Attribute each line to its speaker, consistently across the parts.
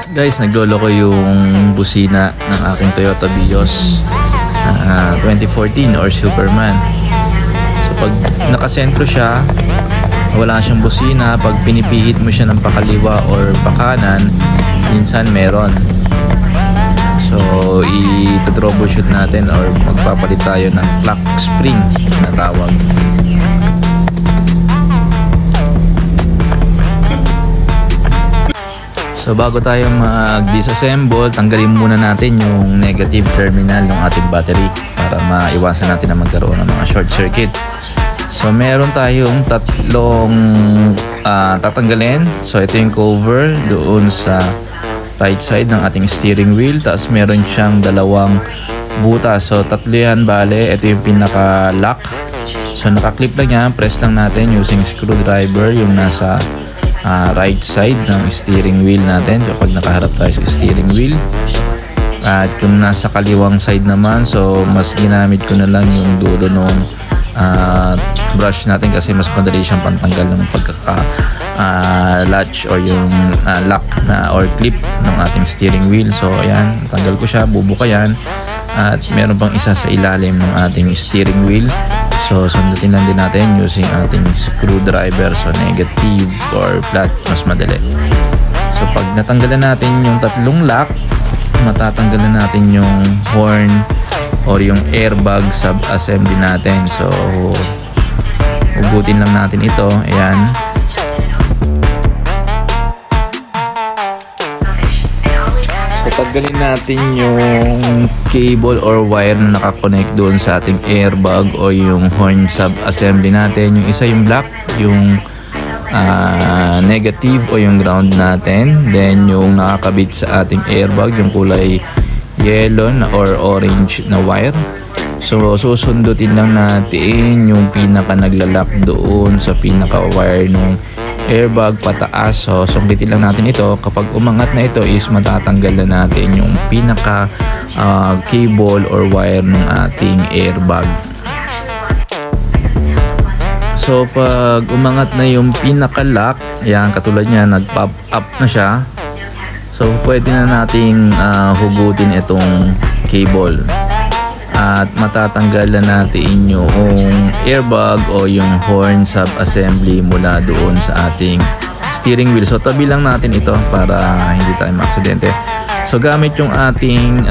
Speaker 1: Guys, nagloloko yung busina ng aking Toyota Vios 2014 or Superman. So pag nakasentro siya, wala siyang busina. Pag pinipihit mo siya ng pakaliwa or pakanan, minsan meron. So i-troubleshoot natin or magpapalit tayo ng clock spring na tawag. So bago tayo mag-disassemble, tanggalin muna natin yung negative terminal ng ating battery para maiwasan natin na magkaroon ng mga short circuit. So meron tayong tatlong tatanggalin. So ito yung cover doon sa right side ng ating steering wheel. Tapos meron siyang dalawang butas. So tatlo yan bale. Ito yung pinaka-lock. So nakaklip lang yan. Press lang natin using screwdriver yung nasa right side ng steering wheel natin kapag nakaharap tayo sa steering wheel. At yung nasa kaliwang side naman, so mas ginamit ko na lang yung dulo nung brush natin kasi mas madali siyang pantanggal ng pagkaka latch or yung lock na or clip ng ating steering wheel. So ayan, tanggal ko siya, bubuka yan. At meron pang isa sa ilalim ng ating steering wheel. So sundutin lang din natin using ating screwdriver. So negative or flat, mas madali. So pag natanggalan natin yung tatlong lock, matatanggalan natin yung horn or yung airbag sub-assembly natin. So ugutin lang natin ito. Ayan. Tatanggalin natin yung cable or wire na nakakonect doon sa ating airbag o yung horn sub-assembly natin. Yung isa yung black, yung negative o yung ground natin. Then yung nakakabit sa ating airbag, yung kulay yellow or orange na wire. So susundutin lang natin yung pinaka naglalak doon sa pinaka wire ng airbag pataas. So sungkitin lang natin ito. Kapag umangat na ito is matatanggal na natin yung pinaka cable or wire ng ating airbag. So pag umangat na yung pinaka lock, yan katulad niya, nag-pop up na siya. So pwede na nating hugutin itong cable. At matatanggal na natin yung airbag o yung horn sub-assembly mula doon sa ating steering wheel. So tabi lang natin ito para hindi tayo maaksidente. So gamit yung ating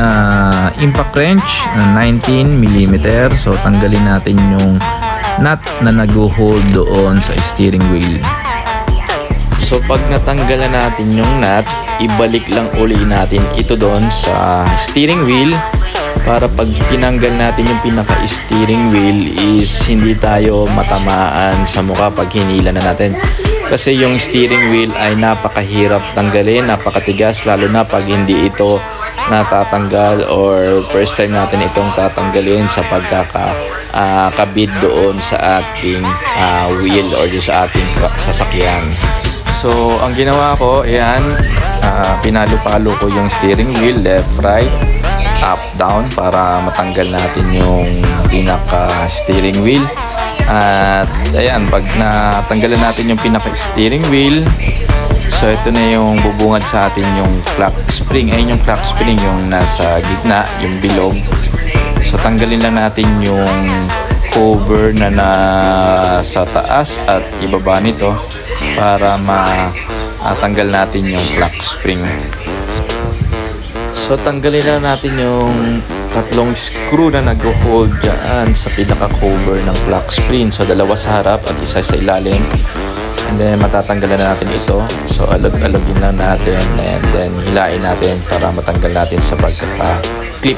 Speaker 1: impact wrench na 19mm. So tanggalin natin yung nut na nag-hold doon sa steering wheel. So pag natanggalan natin yung nut, ibalik lang uli natin ito doon sa steering wheel. Para pag tinanggal natin yung pinaka-steering wheel is hindi tayo matamaan sa mukha pag hinila na natin. Kasi yung steering wheel ay napakahirap tanggalin, napakatigas, lalo na pag hindi ito natatanggal or first time natin itong tatanggalin sa pagkakabit doon sa ating wheel or sa ating sasakyan. So ang ginawa ko, ayan, pinalo-palo ko yung steering wheel, left, right, up, down para matanggal natin yung pinaka steering wheel. At ayan, pag natanggalan natin yung pinaka steering wheel, so ito na yung bubungad sa atin yung clock spring. Ayun yung clock spring, yung nasa gitna, yung bilog. So tanggalin lang natin yung cover na nasa taas at ibaba nito para matanggal natin yung clock spring. So tanggalin na natin yung tatlong screw na nag-hold dyan sa pinaka-cover ng clock spring. So dalawa sa harap at isa sa ilalim. And then matatanggalan na natin ito. So alog-alogin lang natin and then hilain natin para matanggal natin sa pagkaka-clip.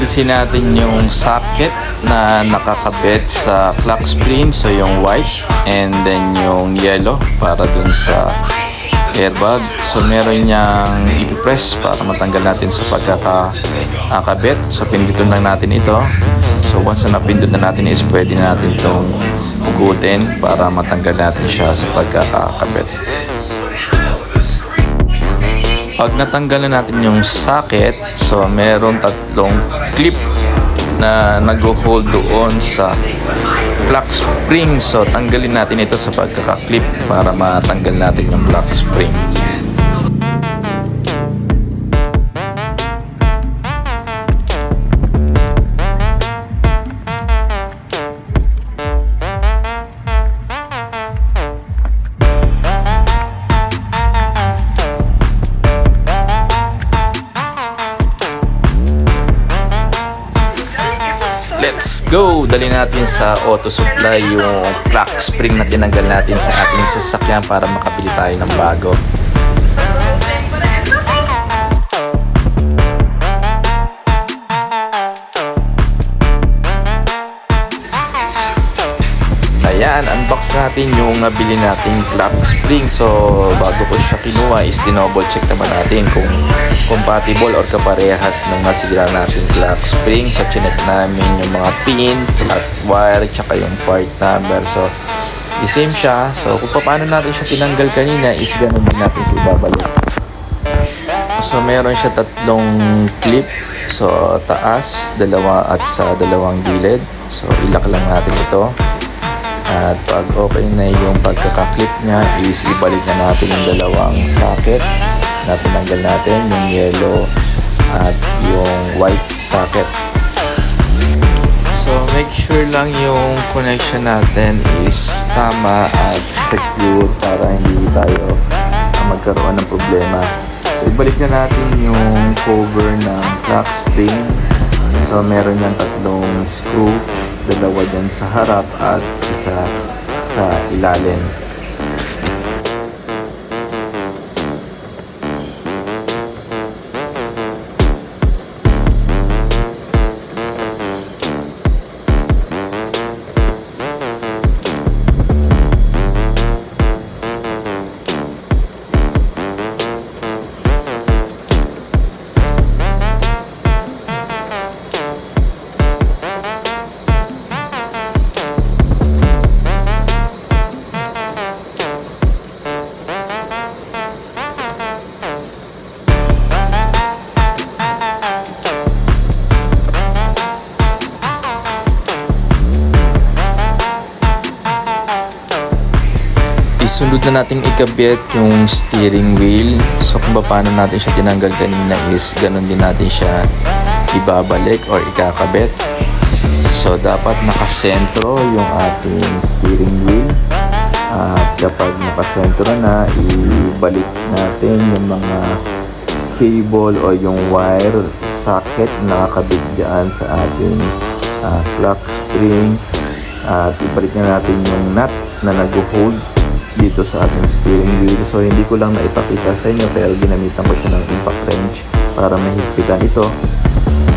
Speaker 1: alisin natin yung socket na nakakabit sa clock spring, so yung white and then yung yellow para dun sa airbag. So meron niyang i-press para matanggal natin sa pagkakakabit. So pindutin lang natin ito. So once na napindot na natin is pwede na natin itong hugutin para matanggal natin siya sa pagkakakabit. Pag natanggal na natin yung socket, so meron tatlong clip na nag-hold doon sa lock spring. So tanggalin natin ito sa pagkaka-clip para matanggal natin yung lock spring. Let's go! Dali natin sa auto supply yung clock spring na tinanggal natin sa ating sasakyan para makabili tayo ng bago. Ayan, unbox natin yung nabili nating clock spring. So, bago ko siya kinuha is dinoble check naman natin kung compatible or kaparehas ng nasira natin clock spring. So, chinek namin yung mga pins, at wire, tsaka yung part number. So, the same siya. So, kung paano natin siya tinanggal kanina is ganun din natin ibabalik. So, meron siya tatlong clip. So, taas, dalawa at sa dalawang gilid. So, ilak lang natin ito. At pag okay na yung pagkakaklip niya is ibalik na natin yung dalawang socket na tinanggal natin, yung yellow at yung white socket. So make sure lang yung connection natin is tama at secure para hindi tayo magkaroon ng problema. So ibalik na natin yung cover ng clock spring. So meron yan tatlong screw, dalawa dyan sa harap at isa sa ilalim. Isunod na nating ikabit yung steering wheel. So kung paano natin siya tinanggal kanina is ganun din natin siya ibabalik or ikakabit. So dapat nakasentro yung ating steering wheel. At kapag nakasentro na, ibalik natin yung mga cable o yung wire socket na nakakabit dyan sa ating clock spring. At ibalik na natin yung nut na nag-hold dito sa ating steering wheel. So hindi ko lang naipakita sa inyo pero ginamitan ko siya ng impact wrench para mahigpitan ito.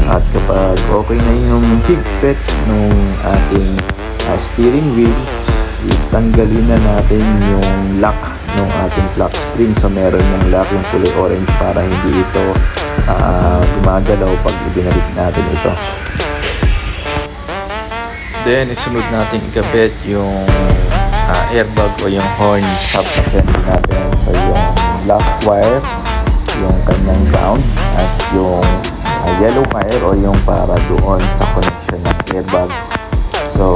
Speaker 1: At kapag okay na yung higpit ng ating steering wheel, is tanggalin na natin yung lock ng ating clock spring. So meron yung lock yung kulay orange para hindi ito gumagalaw pag ibinalik natin ito. Then isunod natin ikabit yung airbag o yung horn stop assembly natin. So yung black wire, yung kanyang ground at yung yellow wire o yung para doon sa connection ng airbag. So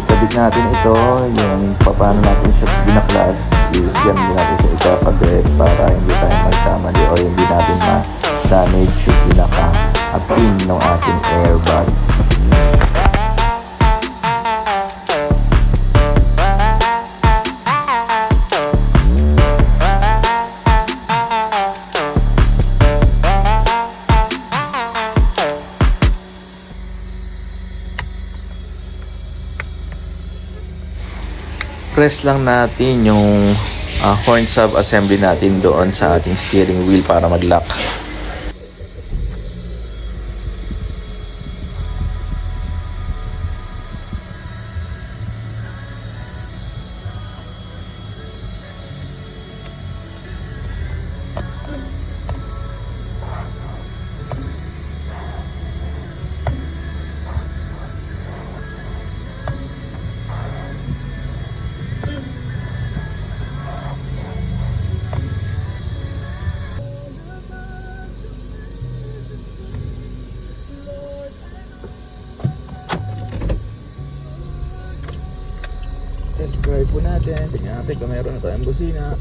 Speaker 1: ikabit natin ito, yung paano natin siya binaklas is yan din natin siya ikakabit para hindi tayo magkamali o hindi natin ma-damage yung pinaka-pin ng ating airbag. Press lang natin yung horn sub assembly natin doon sa ating steering wheel para mag-lock. Test drive po natin. Tingnan natin kung meron na tayong busina.